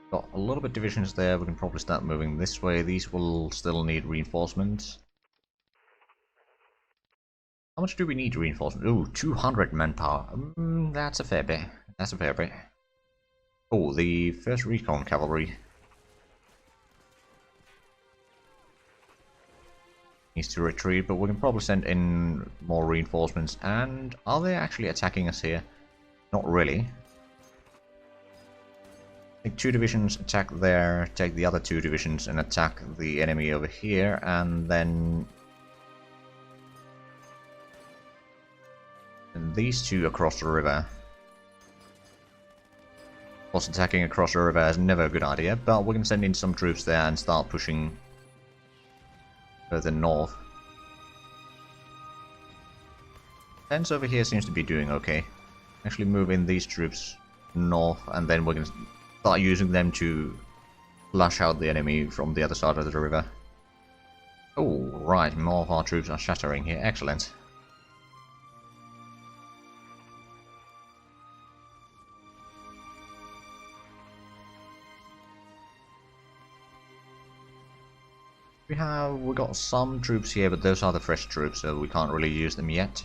Got a little bit divisions there. We can probably start moving this way. These will still need reinforcements. How much do we need reinforcement? Ooh, 200 manpower. That's a fair bit. That's a fair bit. Oh, the first recon cavalry needs to retreat, but we can probably send in more reinforcements. And are they actually attacking us here? Not really. I think 2 divisions attack there, take the other 2 divisions and attack the enemy over here, and then these 2 across the river. Of course, attacking across the river is never a good idea, but we can send in some troops there and start pushing further north. Tense over here seems to be doing okay. Actually move in these troops north, and then we can start using them to flush out the enemy from the other side of the river. Oh, right, more of our troops are shattering here. Excellent. We got some troops here, but those are the fresh troops, so we can't really use them yet.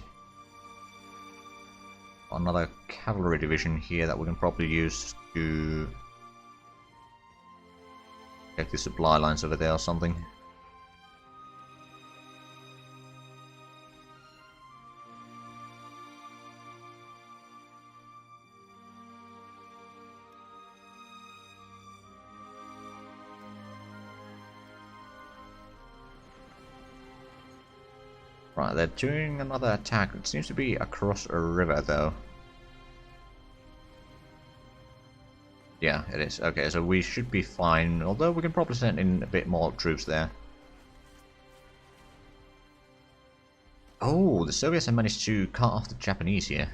Another cavalry division here that we can probably use to check the supply lines over there or something. Right, they're doing another attack. It seems to be across a river, though. Yeah, it is. Okay, so we should be fine, although we can probably send in a bit more troops there. Oh, the Soviets have managed to cut off the Japanese here.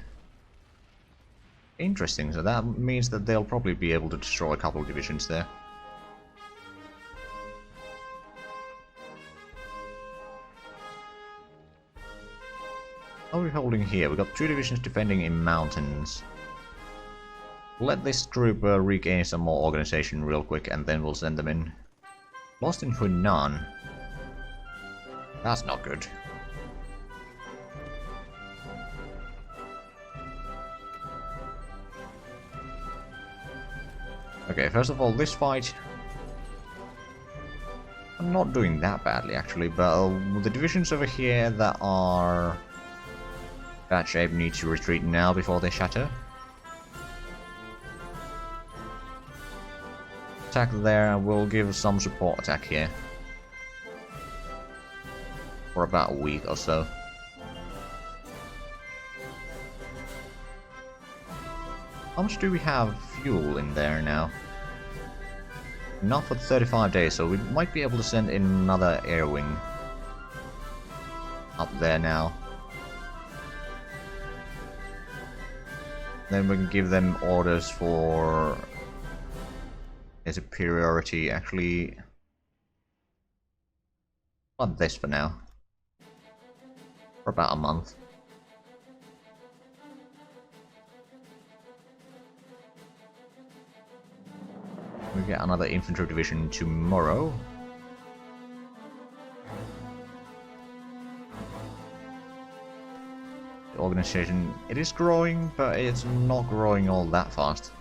Interesting, so that means that they'll probably be able to destroy a couple of divisions there. How are we holding here? We've got 2 divisions defending in mountains. Let this group regain some more organization real quick, and then we'll send them in. Lost in Hunan. That's not good. Okay, first of all, this fight... I'm not doing that badly, actually, but the divisions over here that are bad shape need to retreat now before they shatter. Attack there, we'll give some support attack here. For about a week or so. How much do we have fuel in there now? Not for 35 days, so we might be able to send in another air wing up there now. Then we can give them orders for a superiority. Actually, not this for now. For about a month. We get another infantry division tomorrow. The organization, it is growing, but it's not growing all that fast.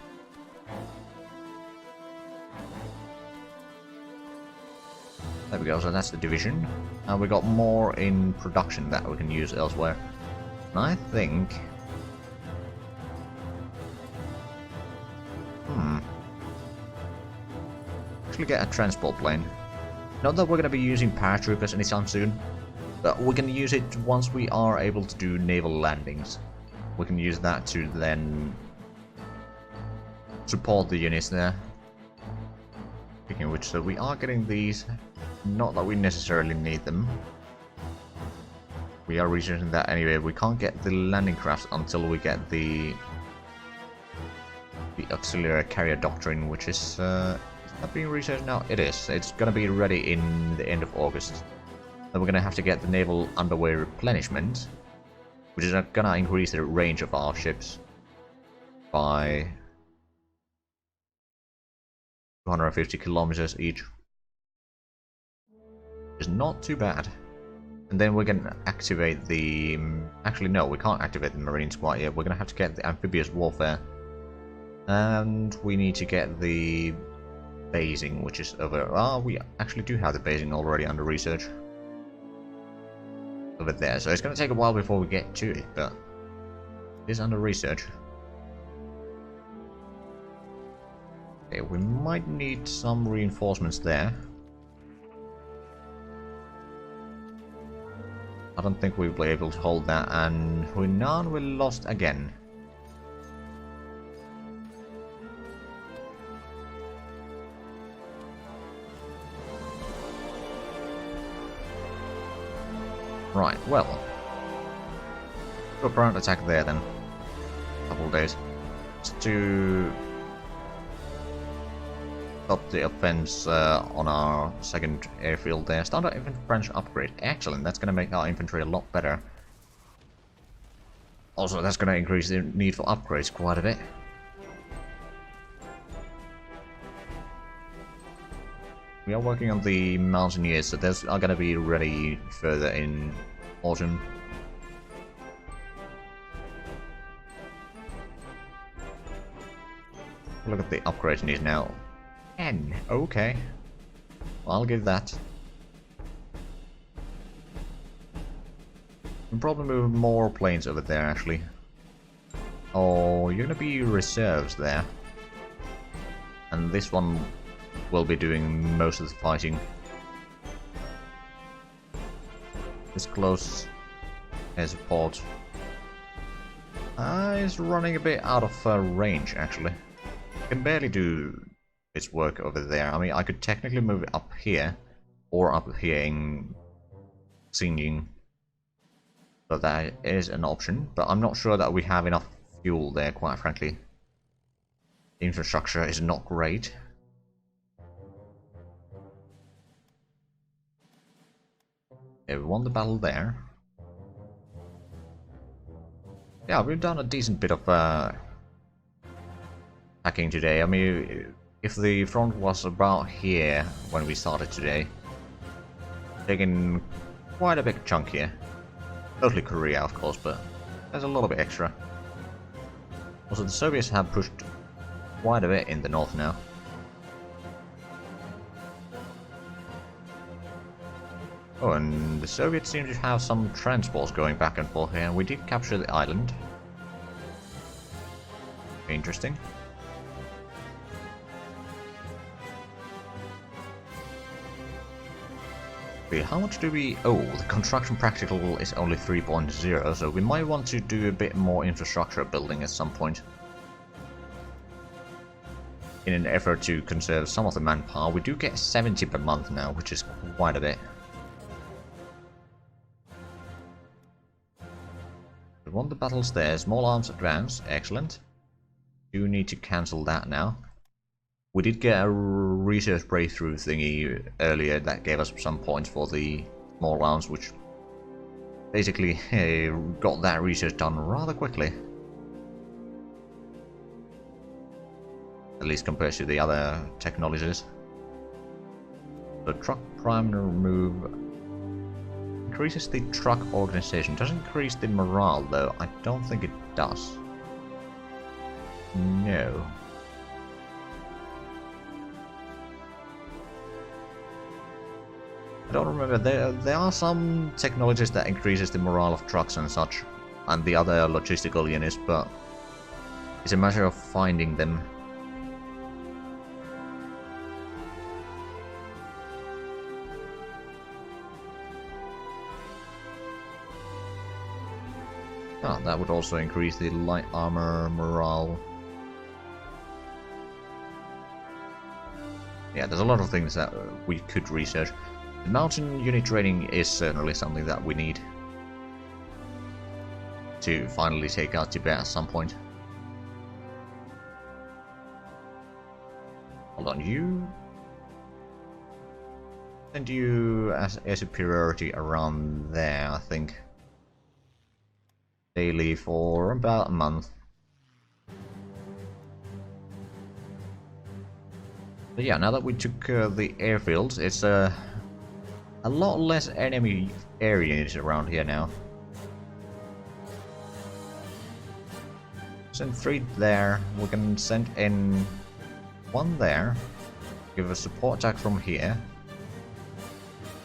There we go, so that's the division. And we got more in production that we can use elsewhere. And I think... get a transport plane. Not that we're going to be using paratroopers anytime soon, but we can use it once we are able to do naval landings. We can use that to then support the units there. Speaking of which, so we are getting these, not that we necessarily need them. We are researching that anyway. We can't get the landing crafts until we get the auxiliary carrier doctrine, which is that being researched now? It is. It's gonna be ready in the end of August. Then we're gonna have to get the naval underway replenishment, which is gonna increase the range of our ships by 250 kilometers each. Is not too bad. And then we can activate the... Actually, no, we can't activate the Marines quite yet. We're going to have to get the amphibious warfare. And we need to get the basing, which is over... Ah, we actually do have the basing already under research. Over there. So it's going to take a while before we get to it, but it is under research. Okay, we might need some reinforcements there. I don't think we'll be able to hold that, and Hunan we lost again. Right, well. Do a ground attack there then. Couple of days. Just to stop the offense on our second airfield there. Standard infantry branch upgrade. Excellent, that's going to make our infantry a lot better. Also, that's going to increase the need for upgrades quite a bit. We are working on the Mountaineers, so those are going to be ready further in autumn. Look at the upgrade needs now. 10. Okay. Well, I'll give that. We'll probably move more planes over there, actually. Oh, you're gonna be reserves there. And this one will be doing most of the fighting. This close air support is running a bit out of range, actually. Can barely do its work over there. I mean, I could technically move it up here, or up here in Xinjiang. So that is an option, but I'm not sure that we have enough fuel there, quite frankly. Infrastructure is not great. Yeah, we won the battle there. Yeah, we've done a decent bit of hacking today. I mean, if the front was about here when we started today, taking quite a big chunk here. Mostly Korea, of course, but there's a little bit extra. Also, the Soviets have pushed quite a bit in the north now. Oh, and the Soviets seem to have some transports going back and forth here, and we did capture the island. Interesting. Okay, how much do we... Oh, the construction practical is only 3.0, so we might want to do a bit more infrastructure building at some point. In an effort to conserve some of the manpower, we do get 70 per month now, which is quite a bit. We won the battles there. Small arms advance, excellent. Do need to cancel that now. We did get a research breakthrough thingy earlier that gave us some points for the small arms, which basically got that research done rather quickly. At least compared to the other technologies. The truck primary move increases the truck organization. Doesn't increase the morale though. I don't think it does. No. I don't remember. There are some technologies that increases the morale of trucks and such, and the other logistical units, but it's a matter of finding them. Ah, that would also increase the light armor morale. Yeah, there's a lot of things that we could research. The mountain unit training is certainly something that we need to finally take out Tibet at some point. Hold on, you... And you as air superiority around there, I think. Daily for about a month. But yeah, now that we took the airfields, it's a lot less enemy areas around here now. Send 3 there, we can send in 1 there, give a support attack from here.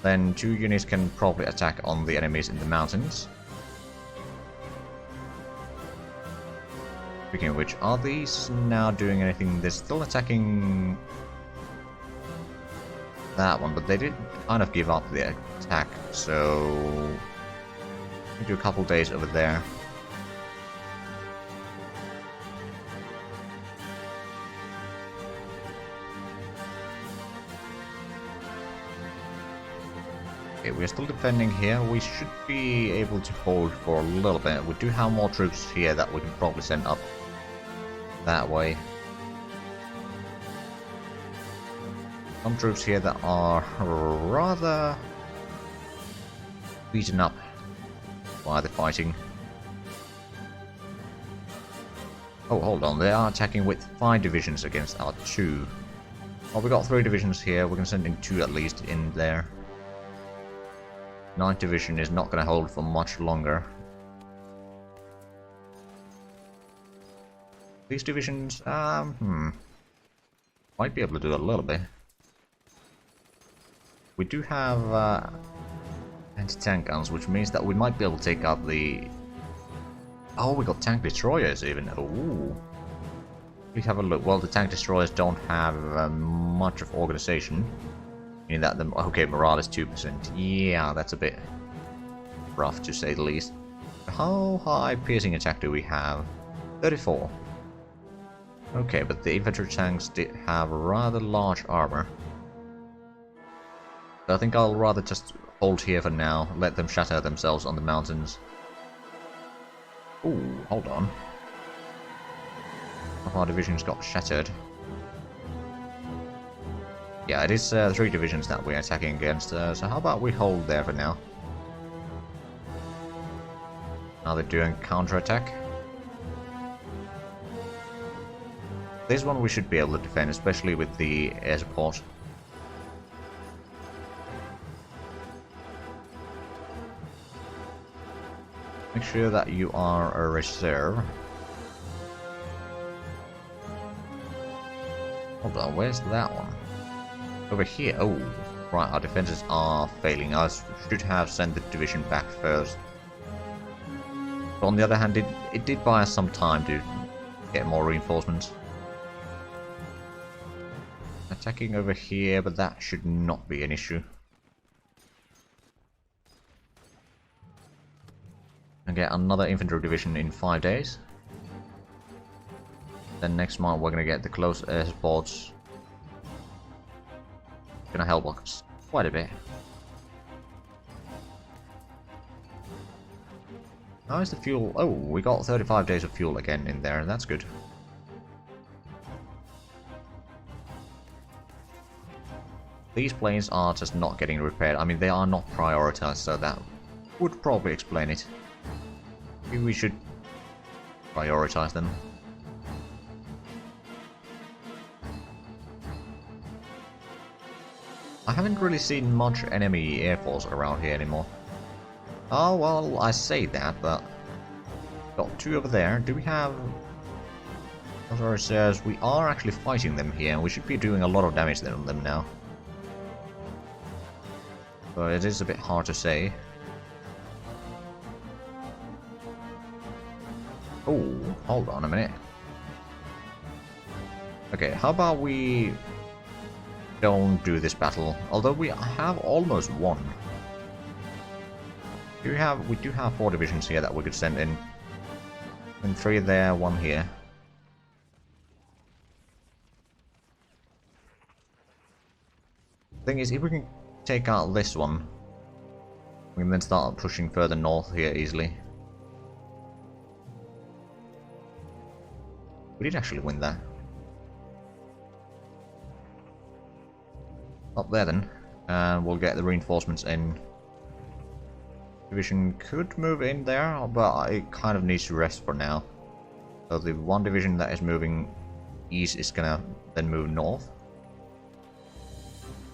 Then 2 units can probably attack on the enemies in the mountains. Speaking of which, are these now doing anything? They're still attacking that one, but they did kind of give up the attack, so we do a couple days over there. Okay, we're still defending here. We should be able to hold for a little bit. We do have more troops here that we can probably send up that way. Some troops here that are rather beaten up by the fighting. Oh, hold on, they are attacking with 5 divisions against our 2. Well, we got 3 divisions here, we can send in 2 at least in there. 9th division is not going to hold for much longer. These divisions, might be able to do a little bit. We do have anti-tank guns, which means that we might be able to take out the... Oh, we got tank destroyers even. Ooh. We have a look. Well, the tank destroyers don't have much of organization. Meaning that the... Okay, morale is 2%. Yeah, that's a bit rough to say the least. How high piercing attack do we have? 34. Okay, but the infantry tanks did have rather large armor. I think I'll rather just hold here for now, let them shatter themselves on the mountains. Ooh, hold on. Our divisions got shattered. Yeah, it is 3 divisions that we're attacking against, so how about we hold there for now? Now they're doing counter-attack. This one we should be able to defend, especially with the air support. Make sure that you are a reserve. Hold on, where's that one? Over here. Oh, right, our defenses are failing. I should have sent the division back first. But on the other hand, it did buy us some time to get more reinforcements. Attacking over here, but that should not be an issue. And get another infantry division in 5 days. Then next month we're gonna get the close air supports. Gonna help us quite a bit. How is the fuel? Oh, we got 35 days of fuel again in there, and that's good. These planes are just not getting repaired. I mean, they are not prioritized, so that would probably explain it. Maybe we should prioritize them. I haven't really seen much enemy air force around here anymore. Oh, well, I say that, but... Got 2 over there. Do we have... As says, we are actually fighting them here, and we should be doing a lot of damage on them now. But it is a bit hard to say. Oh, hold on a minute. Okay, how about we don't do this battle? Although we have almost won. We do have 4 divisions here that we could send in. And 3 there, 1 here. Thing is, if we can take out this one, we can then start pushing further north here easily. We did actually win that. Up there then, and we'll get the reinforcements in. Division could move in there, but it kind of needs to rest for now. So the 1 division that is moving east is gonna then move north.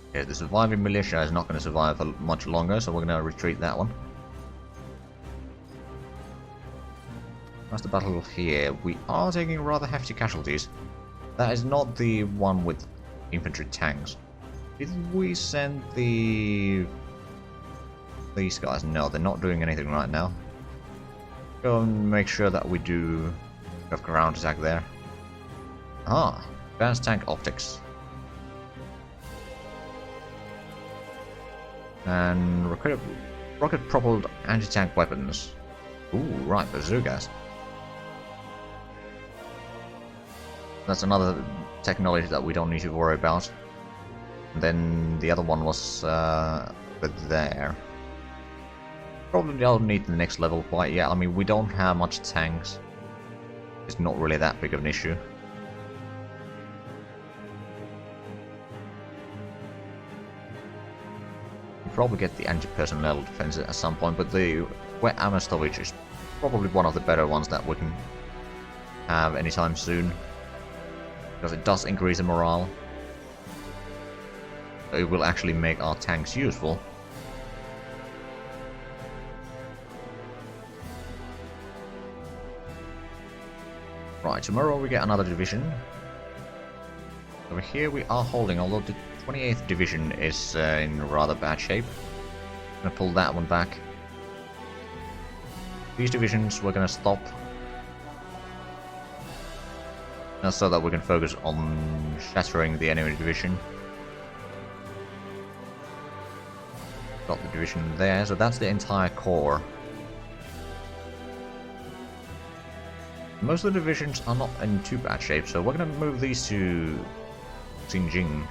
Okay, the surviving militia is not going to survive for much longer, so we're going to retreat that one. That's the battle here. We are taking rather hefty casualties. That is not the one with infantry tanks. Did we send these guys? No, they're not doing anything right now. Go and make sure that we do a ground attack there. Ah, advanced tank optics. And rocket-propelled anti-tank weapons. Ooh, right, bazookas. That's another technology that we don't need to worry about. And then the other one was over there. Probably don't need the next level quite yet. I mean, we don't have much tanks. It's not really that big of an issue. We'll probably get the anti-personnel defense at some point, but the wet ammo storage is probably one of the better ones that we can have anytime soon. Because it does increase the morale. It will actually make our tanks useful. Right, tomorrow we get another division. Over here we are holding, although the 28th division is in rather bad shape. I'm gonna pull that one back. These divisions we're gonna stop. Now so that we can focus on shattering the enemy division. Got the division there, so that's the entire core. Most of the divisions are not in too bad shape, so we're going to move these to Xinjiang.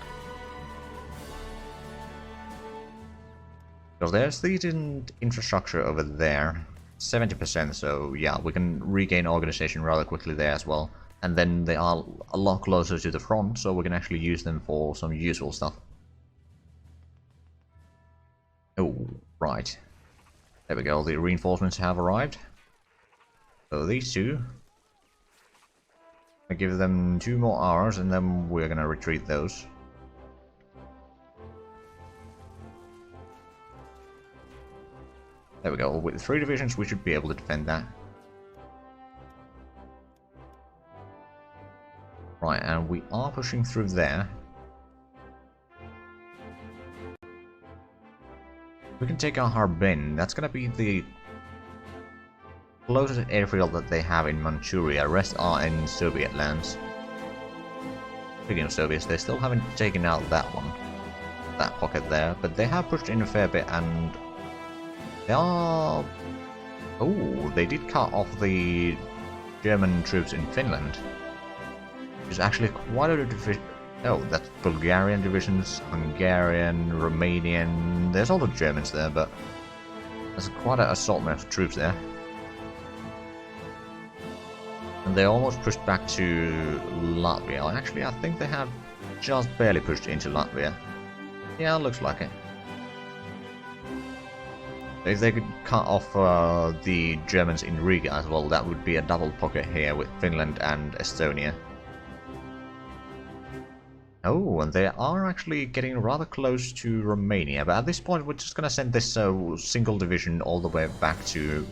Because there's decent infrastructure over there. 70%, so yeah, we can regain organization rather quickly there as well. And then they are a lot closer to the front, so we can actually use them for some useful stuff. Oh, right. There we go, the reinforcements have arrived. So these two... I give them 2 more hours and then we're gonna retreat those. There we go, with 3 divisions we should be able to defend that. Right, and we are pushing through there. We can take out Harbin, that's gonna be the closest airfield that they have in Manchuria. The rest are in Soviet lands. Speaking of Soviets, they still haven't taken out that one. That pocket there, but they have pushed in a fair bit and they are... Oh, they did cut off the German troops in Finland. There's actually quite a division. Oh, that's Bulgarian divisions, Hungarian, Romanian. There's all the Germans there, but there's quite an assortment of troops there. And they almost pushed back to Latvia. Actually, I think they have just barely pushed into Latvia. Yeah, looks like it. If they could cut off the Germans in Riga as well, that would be a double pocket here with Finland and Estonia. Oh, and they are actually getting rather close to Romania, but at this point we're just gonna send this single division all the way back to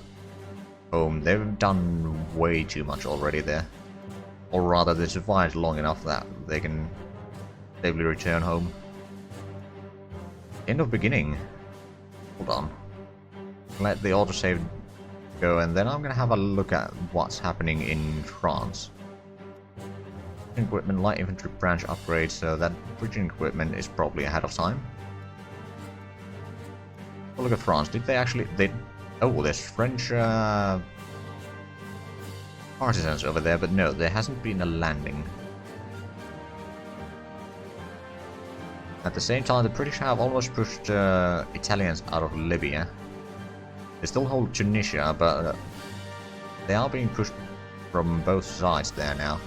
home. They've done way too much already there. Or rather, they survived long enough that they can safely return home. End of beginning. Hold on. Let the autosave go, and then I'm gonna have a look at what's happening in France. Equipment, light infantry branch upgrade, so that bridging equipment is probably ahead of time. Oh, look at France. Did they actually... Oh, there's French partisans over there, but no, there hasn't been a landing. At the same time, the British have almost pushed Italians out of Libya. They still hold Tunisia, but they are being pushed from both sides there now.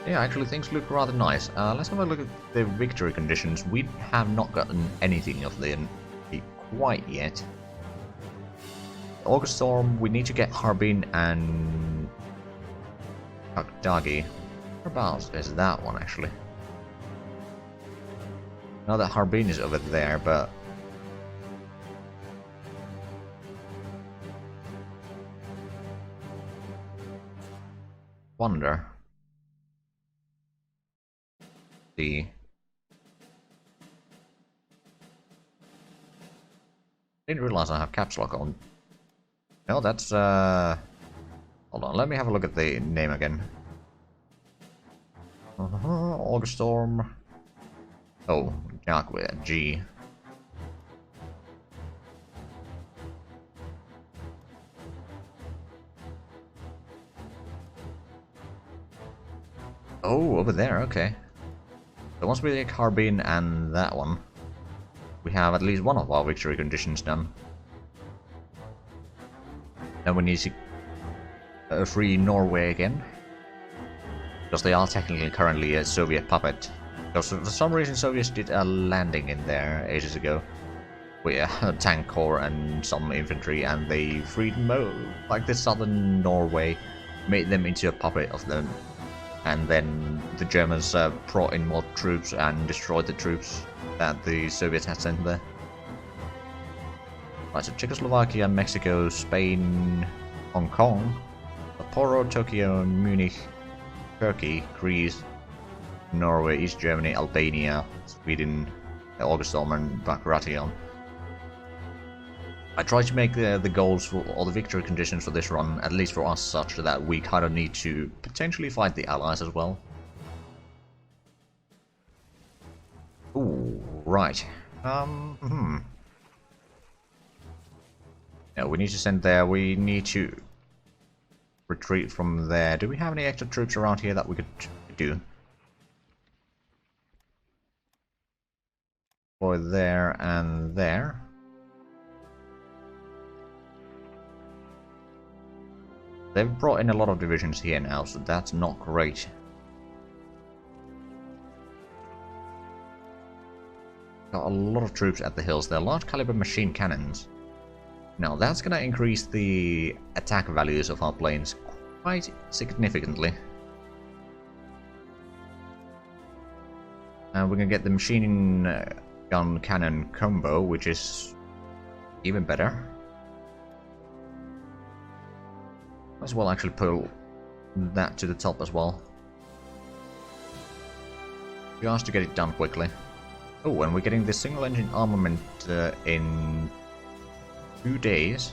Yeah, actually things look rather nice. Let's have a look at the victory conditions. We have not gotten anything of them quite yet. August Storm, we need to get Harbin and Kakdagi. Whereabouts is that one, actually? Now that Harbin is over there, but... Wonder. See. Didn't realize I have caps lock on. No, that's hold on, let me have a look at the name again. August Storm. Oh, Jack with a G. Oh, over there, okay. So once we take Harbin and that one, we have at least one of our victory conditions done. Then we need to free Norway again. Because they are technically currently a Soviet puppet. Because for some reason Soviets did a landing in there ages ago. With a tank corps and some infantry, and they freed like the southern Norway, made them into a puppet of them. And then the Germans brought in more troops and destroyed the troops that the Soviets had sent there. Right, so Czechoslovakia, Mexico, Spain, Hong Kong, Sapporo, Tokyo, Munich, Turkey, Greece, Norway, East Germany, Albania, Sweden, Augustorm and Bagration. I tried to make the goals for all the victory conditions for this run, at least for us, such that we kind of need to potentially fight the Allies as well. Ooh, right. Yeah, we need to send there. We need to retreat from there. Do we have any extra troops around here that we could do? For there and there. They've brought in a lot of divisions here now, so that's not great. Got a lot of troops at the hills. They're large caliber machine cannons. Now that's gonna increase the attack values of our planes quite significantly. And we're gonna get the machine gun cannon combo, which is even better. Might as well actually pull that to the top as well. Just to get it done quickly. Oh, and we're getting the single engine armament in 2 days.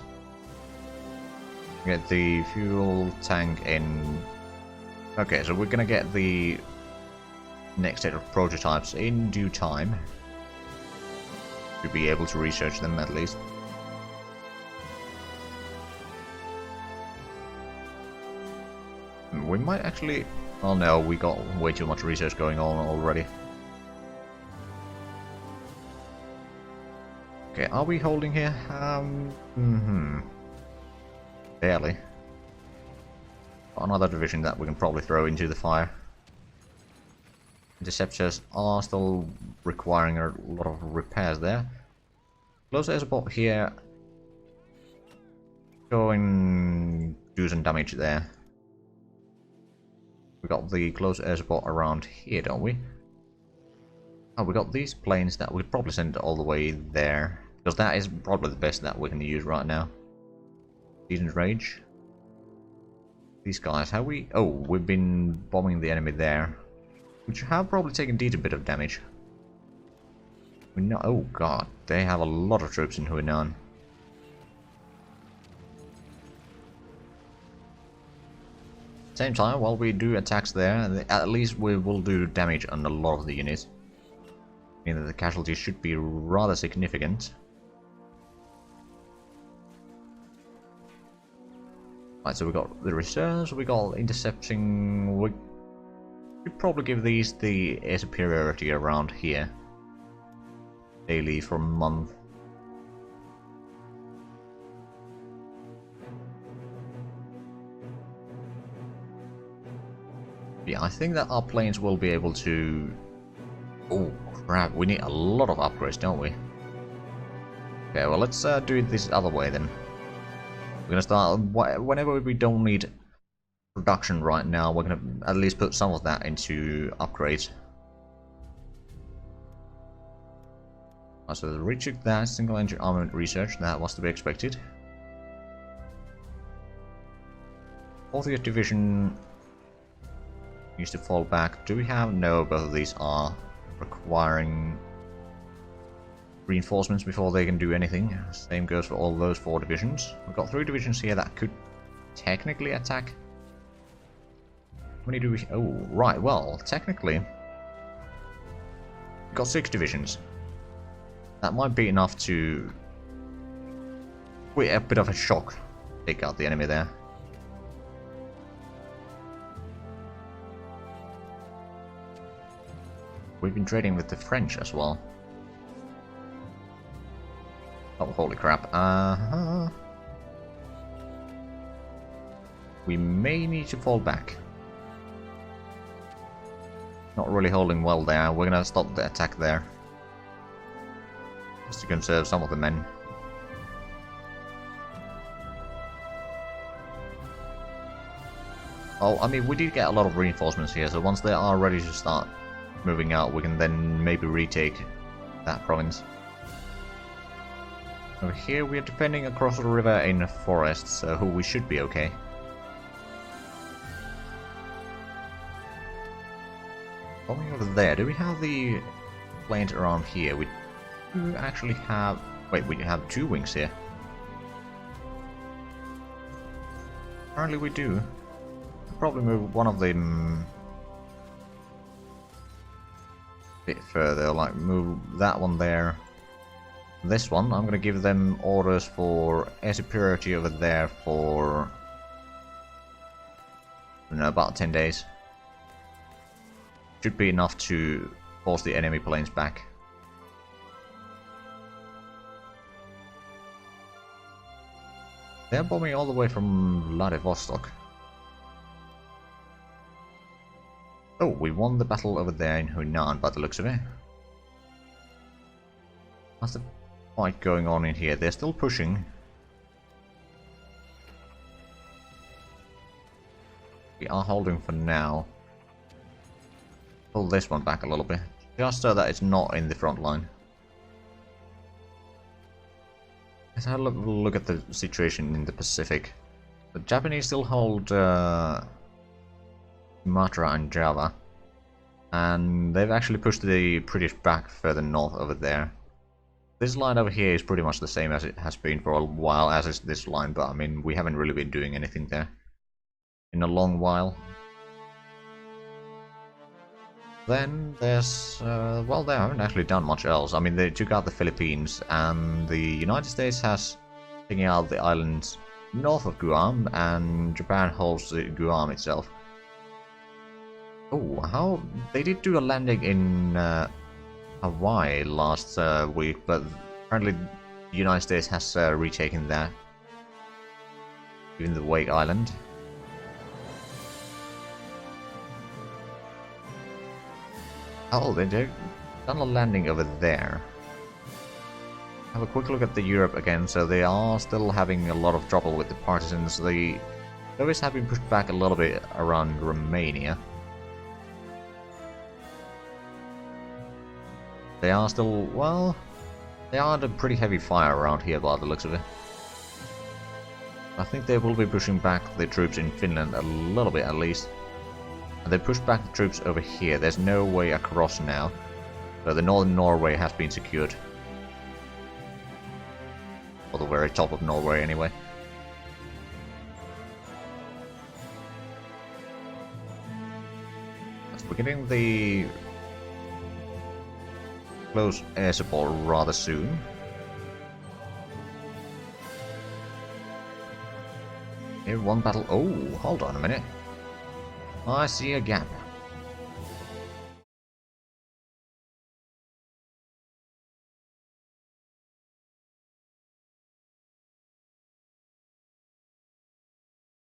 Get the fuel tank in... Okay, so we're gonna get the next set of prototypes in due time. To be able to research them at least. We might actually... Oh no, we got way too much research going on already. Okay, are we holding here? Barely. Got another division that we can probably throw into the fire. Interceptors are still requiring a lot of repairs there. Close air support here. Go and do some damage there. We got the close air support around here, don't we? Oh, we got these planes that we could probably send all the way there. Because that is probably the best that we can use right now. Decent range. These guys, have we... Oh, we've been bombing the enemy there. Which have probably taken a bit of damage. We know... Oh god, they have a lot of troops in Huinan. Same time, while we do attacks there, at least we will do damage on a lot of the units. Meaning that the casualties should be rather significant. Right, so we got the reserves, we got intercepting. We could probably give these the air superiority around here. Daily for a month. Yeah, I think that our planes will be able to... Oh crap, we need a lot of upgrades, don't we? Okay, well let's do it this other way then. We're gonna start whenever we don't need production right now. We're going to at least put some of that into upgrades. So reject that single engine armament research, that was to be expected. 40th Division needs to fall back. Do we have? No, both of these are requiring reinforcements before they can do anything. Same goes for all those 4 divisions. We've got 3 divisions here that could technically attack. How many do we... Oh, right, well, technically we've got 6 divisions. That might be enough to... Wait, a bit of a shock. Take out the enemy there. We've been trading with the French as well. Oh, holy crap. We may need to fall back. Not really holding well there. We're gonna stop the attack there. Just to conserve some of the men. Oh, I mean, we did get a lot of reinforcements here, so once they are ready to start moving out, we can then maybe retake that province. Over here we are defending across the river in a forest, so we should be okay. Coming over there, do we have the planes around here? We do actually have... Wait, we have 2 wings here. Apparently we do. I'll probably move one of them a bit further, like move that one there. This one, I'm gonna give them orders for air superiority over there for... I don't know, about 10 days. Should be enough to force the enemy planes back. They're bombing all the way from Vladivostok. Oh, we won the battle over there in Hunan by the looks of it. That's the fight going on in here. They're still pushing. We are holding for now. Pull this one back a little bit, just so that it's not in the front line. Let's have a look at the situation in the Pacific. The Japanese still hold Sumatra and Java, and they've actually pushed the British back further north over there. This line over here is pretty much the same as it has been for a while, as is this line, but I mean, we haven't really been doing anything there in a long while. Then there's, well, they haven't actually done much else. I mean, they took out the Philippines, and the United States has taken out the islands north of Guam, and Japan holds the Guam itself. Oh, how... They did do a landing in Hawaii last week, but apparently the United States has retaken that. Even the Wake Island. Oh, they've done a landing over there. Have a quick look at the Europe again. So they are still having a lot of trouble with the partisans. The Soviets have been pushed back a little bit around Romania. They are still, well, they are under pretty heavy fire around here by the looks of it. I think they will be pushing back the troops in Finland a little bit at least. And they pushed back the troops over here. There's no way across now. So the northern Norway has been secured. Or the very top of Norway anyway. So we're getting the close air support rather soon. Here, one battle. Oh, hold on a minute. I see a gap.